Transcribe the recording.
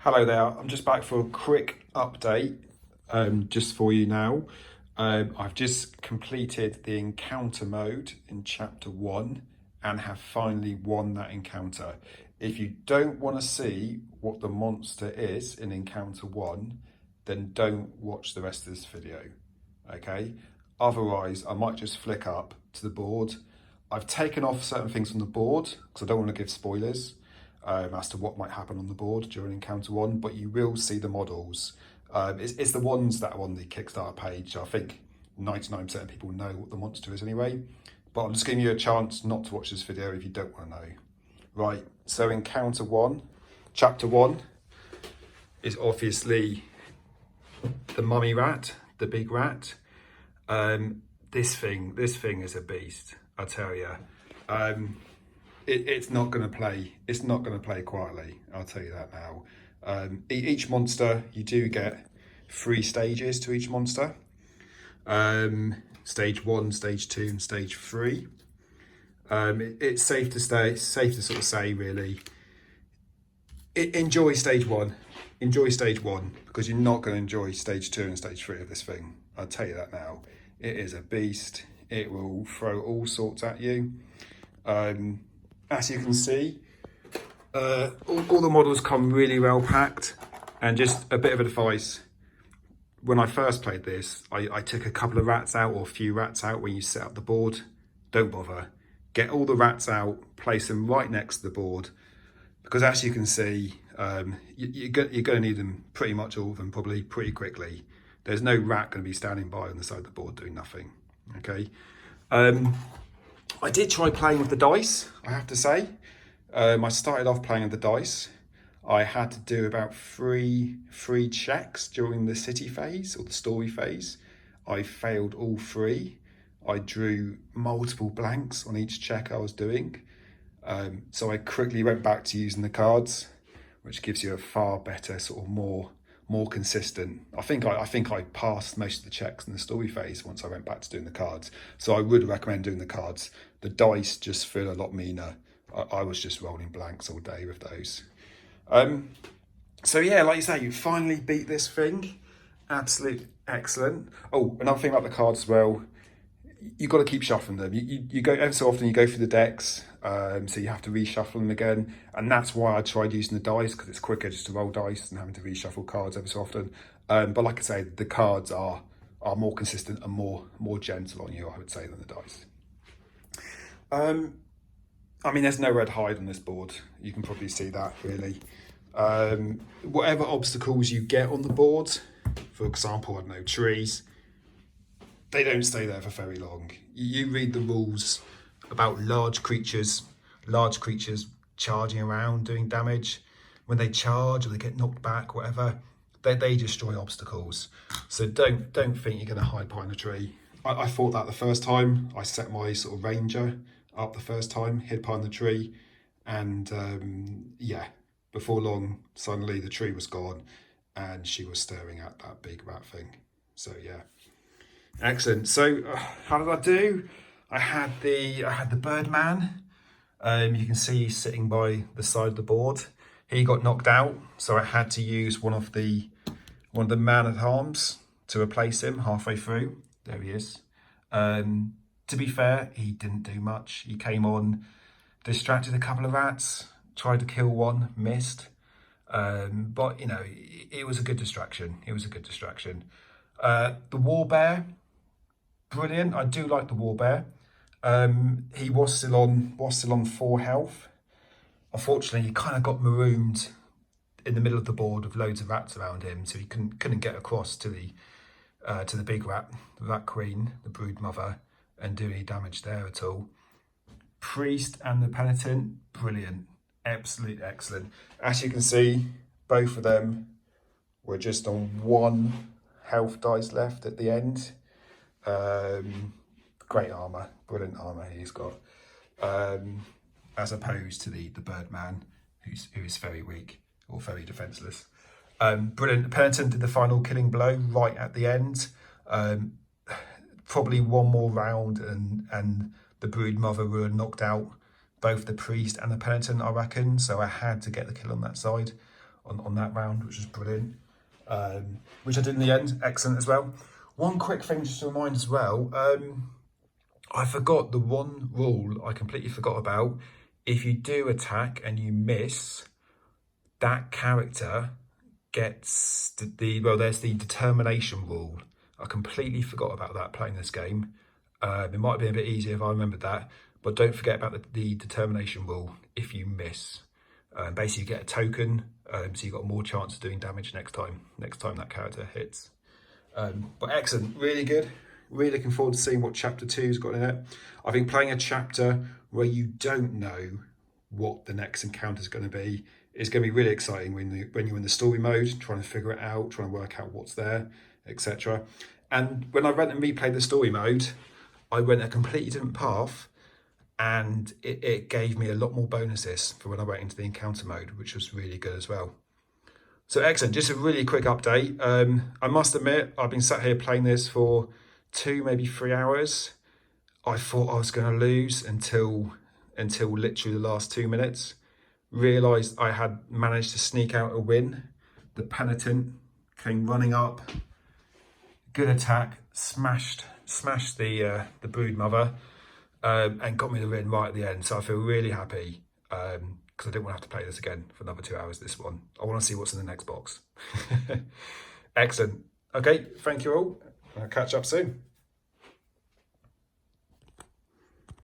Hello there, I'm just back for a quick update just for you now. I've just completed the encounter mode in chapter 1 and have finally won that encounter. If you don't want to see what the monster is in encounter 1, then don't watch the rest of this video, okay? Otherwise, I might just flick up to the board. I've taken off certain things from the board because I don't want to give spoilers. As to what might happen on the board during encounter 1, but you will see the models. It's the ones that are on the Kickstarter page. I think 99% of people know what the monster is anyway, but I'm just giving you a chance not to watch this video if you don't want to know. Right, so encounter 1, chapter 1 is obviously the mummy rat, the big rat. This thing is a beast, I tell you. It's not going to play. It's not going to play quietly. I'll tell you that now. Each monster, you do get 3 stages to each monster. Stage 1, stage 2, and stage 3. It's safe to sort of say really. Enjoy stage 1. Enjoy stage 1 because you're not going to enjoy stage 2 and stage 3 of this thing. I'll tell you that now. It is a beast. It will throw all sorts at you. As you can see, all the models come really well packed, and just a bit of advice. When I first played this, I took a couple of rats out or a few rats out when you set up the board. Don't bother. Get all the rats out, place them right next to the board, because as you can see, you're going to need them, pretty much all of them, probably pretty quickly. There's no rat going to be standing by on the side of the board doing nothing, okay? I did try playing with the dice, I have to say. I started off playing with the dice. I had to do about three checks during the city phase or the story phase. I failed all 3. I drew multiple blanks on each check I was doing. So I quickly went back to using the cards, which gives you a far better, sort of more consistent. I think I passed most of the checks in the story phase once I went back to doing the cards. So I would recommend doing the cards. The dice just feel a lot meaner. I was just rolling blanks all day with those. So yeah, like you say, you finally beat this thing. Absolute excellent. Oh, another thing about the cards as well, you've got to keep shuffling them. You go every so often, you go through the decks, so you have to reshuffle them again, and that's why I tried using the dice, because it's quicker just to roll dice than having to reshuffle cards every so often. But like I say, the cards are more consistent and more gentle on you, I would say, than the dice. I mean, there's nowhere to hide on this board. You can probably see that, really. Whatever obstacles you get on the board, for example, I don't know, trees, they don't stay there for very long. You read the rules about large creatures charging around, doing damage. When they charge or they get knocked back, whatever, they destroy obstacles. So don't think you're going to hide behind a tree. I thought that the first time. I set my sort of ranger up the first time, hid behind the tree, and yeah, before long, suddenly the tree was gone and she was staring at that big rat thing. So yeah. Excellent. So how did I do? I had the Birdman. You can see he's sitting by the side of the board. He got knocked out, so I had to use one of the man-at-arms to replace him halfway through. There he is. To be fair, he didn't do much. He came on, distracted a couple of rats, tried to kill one, missed. But you know, it was a good distraction. It was a good distraction. The War Bear, brilliant. I do like the War Bear. He was still on 4 health. Unfortunately, he kind of got marooned in the middle of the board with loads of rats around him, so he couldn't get across to the big rat, the rat queen, the brood mother, and do any damage there at all. Priest and the penitent, brilliant, absolutely excellent. As you can see, both of them were just on 1 health dice left at the end. Great armor, brilliant armor he's got, as opposed to the Birdman, who is very weak or very defenseless. Brilliant. The penitent did the final killing blow right at the end. Probably one more round and the brood mother would have knocked out both the priest and the penitent, I reckon. So I had to get the kill on that side. on that round, which was brilliant. Which I did in the end, excellent as well. One quick thing just to remind as well, I forgot the one rule I completely forgot about. If you do attack and you miss, that character gets there's the determination rule. I completely forgot about that playing this game. It might have been a bit easier if I remembered that, but don't forget about the determination rule if you miss. Basically, you get a token, so you've got more chance of doing damage next time that character hits. But excellent, really good. Really looking forward to seeing what chapter 2's got in it. I think playing a chapter where you don't know what the next encounter is going to be is going to be really exciting when you're in the story mode, trying to figure it out, trying to work out what's there, etc. And when I went and replayed the story mode, I went a completely different path, and it gave me a lot more bonuses for when I went into the encounter mode, which was really good as well. So excellent, just a really quick update. I must admit, I've been sat here playing this for 2, maybe 3 hours. I thought I was going to lose until literally the last 2 minutes. Realised I had managed to sneak out a win. The penitent came running up, good attack, smashed the brood mother, and got me the win right at the end. So I feel really happy because I didn't want to have to play this again for another 2 hours. This one, I want to see what's in the next box. Excellent. Okay, thank you all. I'll catch up soon.